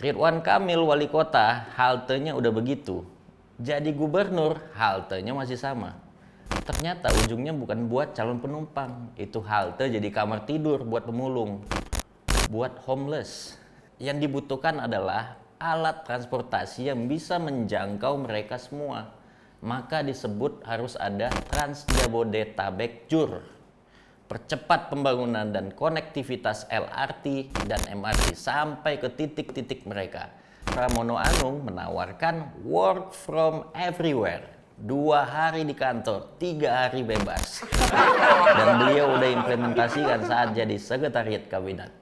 Ridwan Kamil wali kota, haltenya udah begitu. Jadi gubernur, haltenya masih sama. Ternyata ujungnya bukan buat calon penumpang, itu halte jadi kamar tidur buat pemulung, buat homeless. Yang dibutuhkan adalah alat transportasi yang bisa menjangkau mereka semua. Maka disebut harus ada Trans Jabodetabek Jur. Percepat pembangunan dan konektivitas LRT dan MRT sampai ke titik-titik mereka. Pramono Anung menawarkan work from everywhere. 2 hari di kantor, 3 hari bebas. Dan beliau udah implementasikan saat jadi sekretariat kabinet.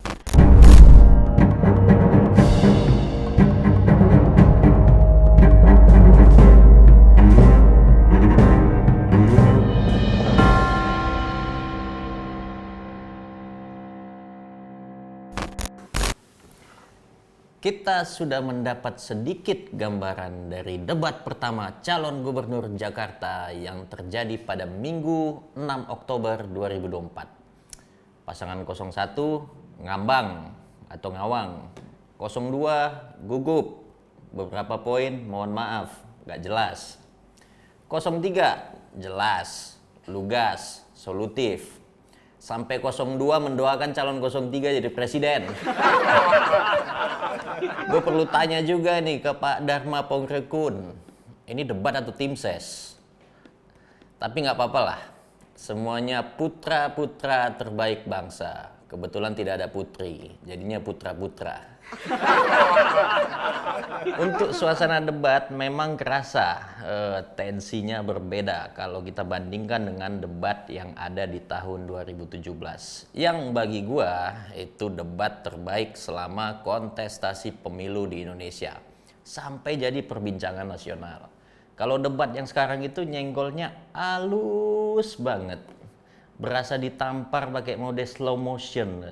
Kita sudah mendapat sedikit gambaran dari debat pertama calon gubernur Jakarta yang terjadi pada Minggu 6 Oktober 2024. Pasangan 01 ngambang atau ngawang, 02 gugup, beberapa poin mohon maaf, gak jelas. 03 jelas, lugas, solutif. Sampai 02 mendoakan calon 03 jadi presiden. Gue perlu tanya juga nih ke Pak Dharma Pongrekun. Ini debat atau tim ses? Tapi nggak apa-apa lah. Semuanya putra-putra terbaik bangsa. Kebetulan tidak ada putri, jadinya putra-putra. Untuk suasana debat memang kerasa tensinya berbeda kalau kita bandingkan dengan debat yang ada di tahun 2017. Yang bagi gua itu debat terbaik selama kontestasi pemilu di Indonesia. Sampai jadi perbincangan nasional. Kalau debat yang sekarang itu nyenggolnya halus banget. Berasa ditampar pakai mode slow motion.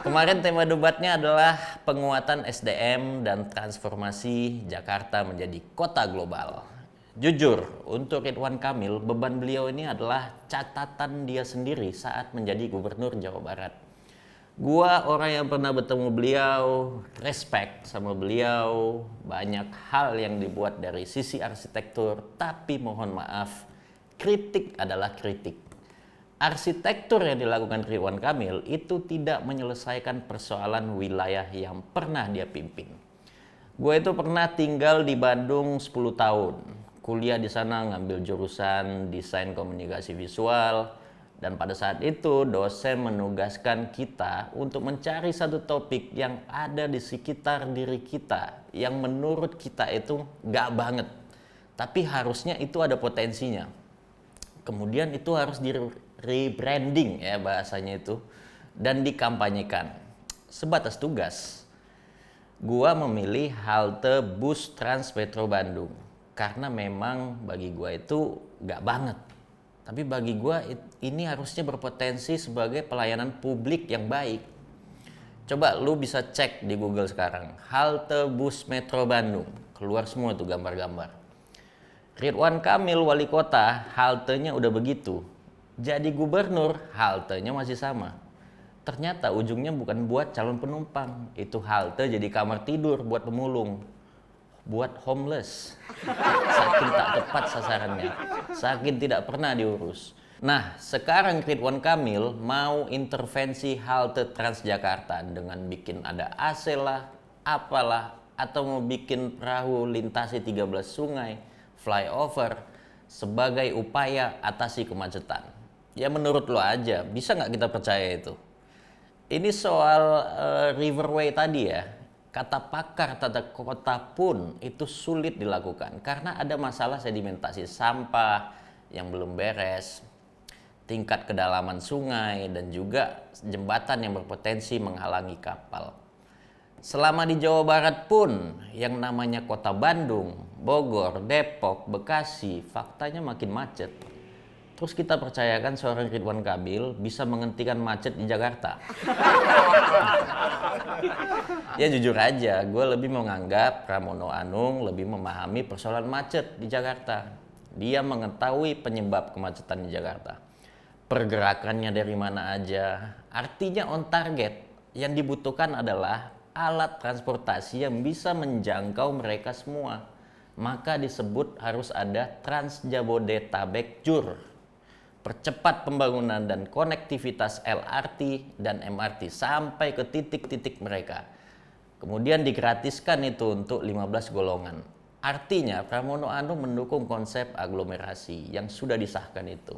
Kemarin tema debatnya adalah penguatan SDM dan transformasi Jakarta menjadi kota global. Jujur, untuk Ridwan Kamil, beban beliau ini adalah catatan dia sendiri saat menjadi gubernur Jawa Barat. Gua orang yang pernah bertemu beliau, respect sama beliau, banyak hal yang dibuat dari sisi arsitektur, tapi mohon maaf, kritik adalah kritik. Arsitektur yang dilakukan Ridwan Kamil itu tidak menyelesaikan persoalan wilayah yang pernah dia pimpin. Gue itu pernah tinggal di Bandung 10 tahun, kuliah di sana ngambil jurusan desain komunikasi visual. Dan pada saat itu dosen menugaskan kita untuk mencari satu topik yang ada di sekitar diri kita, yang menurut kita itu gak banget, tapi harusnya itu ada potensinya. Kemudian itu harus di rebranding ya bahasanya itu, dan dikampanyekan. Sebatas tugas, gua memilih halte bus Trans Metro Bandung karena memang bagi gua itu gak banget. Tapi bagi gue ini harusnya berpotensi sebagai pelayanan publik yang baik. Coba lu bisa cek di Google sekarang. Halte bus Metro Bandung. Keluar semua tuh gambar-gambar. Ridwan Kamil wali kota, haltenya udah begitu. Jadi gubernur, haltenya masih sama. Ternyata ujungnya bukan buat calon penumpang. Itu halte jadi kamar tidur buat pemulung. Buat homeless. Saking tak tepat sasarannya, saking tidak pernah diurus. Nah, sekarang Ridwan Kamil mau intervensi halte Transjakarta dengan bikin ada AC lah, apalah, atau mau bikin perahu lintasi 13 sungai, flyover, sebagai upaya atasi kemacetan. Ya menurut lo aja, bisa nggak kita percaya itu? Ini soal Riverway tadi ya. Kata pakar tata kota pun itu sulit dilakukan karena ada masalah sedimentasi sampah yang belum beres, tingkat kedalaman sungai, dan juga jembatan yang berpotensi menghalangi kapal. Selama di Jawa Barat pun yang namanya kota Bandung, Bogor, Depok, Bekasi, faktanya makin macet. Terus kita percayakan seorang Ridwan Kamil bisa menghentikan macet di Jakarta. Ya jujur aja, gue lebih menganggap Pramono Anung lebih memahami persoalan macet di Jakarta. Dia mengetahui penyebab kemacetan di Jakarta. Pergerakannya dari mana aja, Artinya on target. Yang dibutuhkan adalah alat transportasi yang bisa menjangkau mereka semua. Maka disebut harus ada Trans Jabodetabek Jur. Percepat pembangunan dan konektivitas LRT dan MRT sampai ke titik-titik mereka. Kemudian digratiskan itu untuk 15 golongan. Artinya Pramono Anung mendukung konsep aglomerasi yang sudah disahkan itu.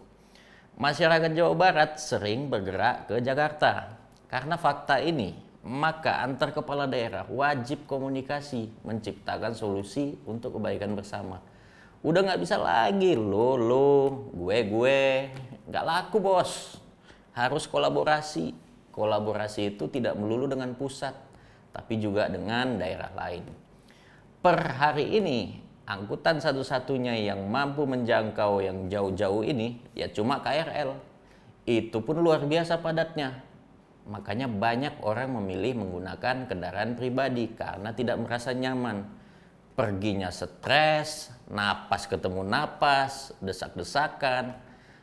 Masyarakat Jawa Barat sering bergerak ke Jakarta. Karena fakta ini, maka antar kepala daerah wajib komunikasi, menciptakan solusi untuk kebaikan bersama. Udah nggak bisa lagi lo, gue, nggak laku bos. Harus kolaborasi. Kolaborasi itu tidak melulu dengan pusat, tapi juga dengan daerah lain. Per hari ini, angkutan satu-satunya yang mampu menjangkau yang jauh-jauh ini ya cuma KRL. Itu pun luar biasa padatnya. Makanya banyak orang memilih menggunakan kendaraan pribadi karena tidak merasa nyaman. Perginya stres, napas ketemu napas, desak-desakan,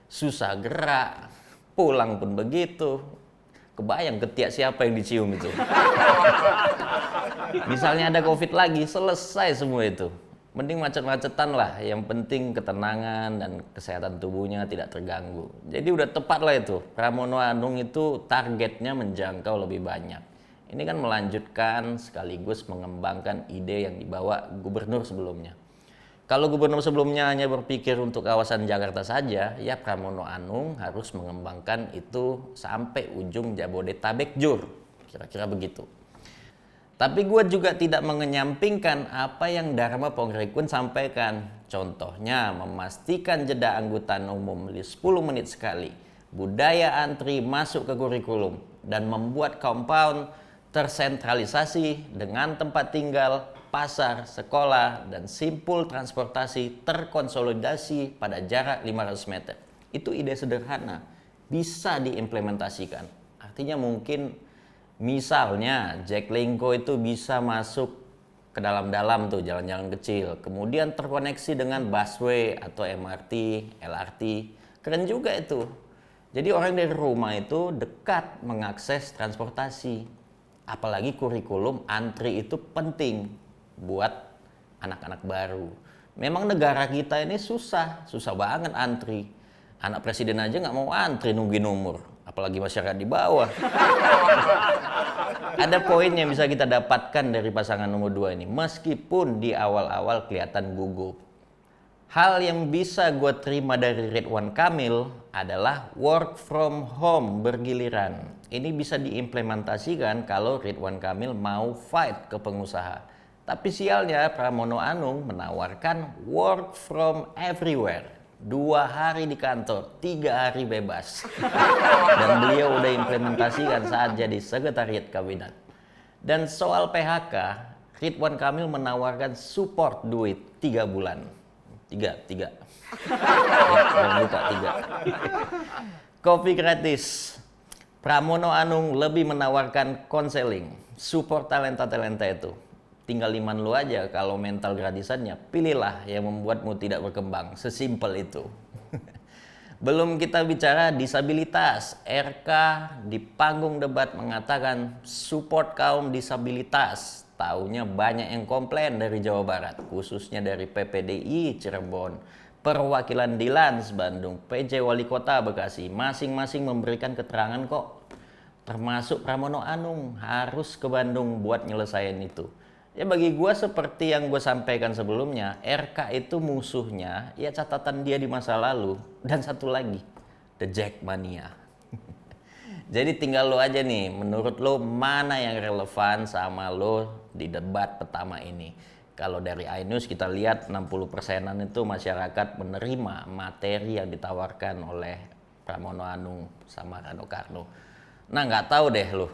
susah gerak, pulang pun begitu. Kebayang ketiak siapa yang dicium itu. Misalnya ada COVID lagi, selesai semua itu. Mending macet-macetan lah, yang penting ketenangan dan kesehatan tubuhnya tidak terganggu. Jadi udah tepat lah itu, Pramono Anung itu targetnya menjangkau lebih banyak. Ini kan melanjutkan sekaligus mengembangkan ide yang dibawa gubernur sebelumnya. Kalau gubernur sebelumnya hanya berpikir untuk kawasan Jakarta saja, ya Pramono Anung harus mengembangkan itu sampai ujung Jabodetabek Jur, kira-kira begitu. Tapi gue juga tidak mengenyampingkan apa yang Dharma Pongrekun sampaikan. Contohnya memastikan jeda angkutan umum 10 menit sekali. Budaya antri masuk ke kurikulum. Dan membuat compound tersentralisasi dengan tempat tinggal, pasar, sekolah, dan simpul transportasi terkonsolidasi pada jarak 500 meter. Itu ide sederhana, bisa diimplementasikan. Artinya mungkin misalnya Jack Linko itu bisa masuk ke dalam-dalam tuh jalan-jalan kecil. Kemudian terkoneksi dengan busway atau MRT, LRT. Keren juga itu. Jadi orang dari rumah itu dekat mengakses transportasi. Apalagi kurikulum antri itu penting buat anak-anak baru. Memang negara kita ini susah banget antri. Anak presiden aja nggak mau antri nungguin umur. Apalagi masyarakat di bawah. Ada poin yang bisa kita dapatkan dari pasangan nomor 2 ini, meskipun di awal-awal kelihatan gugup. Hal yang bisa gue terima dari Ridwan Kamil adalah work from home bergiliran. Ini bisa diimplementasikan kalau Ridwan Kamil mau fight ke pengusaha. Tapi sialnya Pramono Anung menawarkan work from everywhere. 2 hari di kantor, 3 hari bebas. Dan beliau udah implementasikan saat jadi sekretariat kabinet. Dan soal PHK, Ridwan Kamil menawarkan support duit 3 bulan. 3. Ya, buka 3. Kopi gratis. Pramono Anung lebih menawarkan konseling, support talenta-talenta itu. Tinggal iman lu aja, kalau mental gratisannya, pilihlah yang membuatmu tidak berkembang. Sesimpel itu. Belum kita bicara disabilitas. RK di panggung debat mengatakan support kaum disabilitas. Taunya banyak yang komplain dari Jawa Barat, khususnya dari PPDI Cirebon, perwakilan Dilans Bandung, PJ Wali Kota Bekasi. Masing-masing memberikan keterangan kok. Termasuk Pramono Anung harus ke Bandung buat nyelesain itu. Ya bagi gue seperti yang gue sampaikan sebelumnya, RK itu musuhnya, ya catatan dia di masa lalu. Dan satu lagi, The Jackmania. Jadi tinggal lo aja nih, menurut lo mana yang relevan sama lo di debat pertama ini. Kalau dari iNews kita lihat 60%-an itu masyarakat menerima materi yang ditawarkan oleh Pramono Anung sama Rano Karno. Nah nggak tahu deh lo,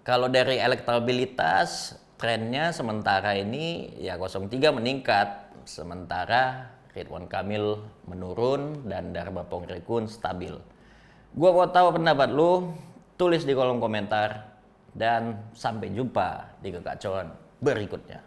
kalau dari elektabilitas trennya sementara ini ya 03 meningkat, sementara Ridwan Kamil menurun dan Dharma Pongrekun stabil. Gua mau tahu pendapat lu, tulis di kolom komentar dan sampai jumpa di kekacauan berikutnya.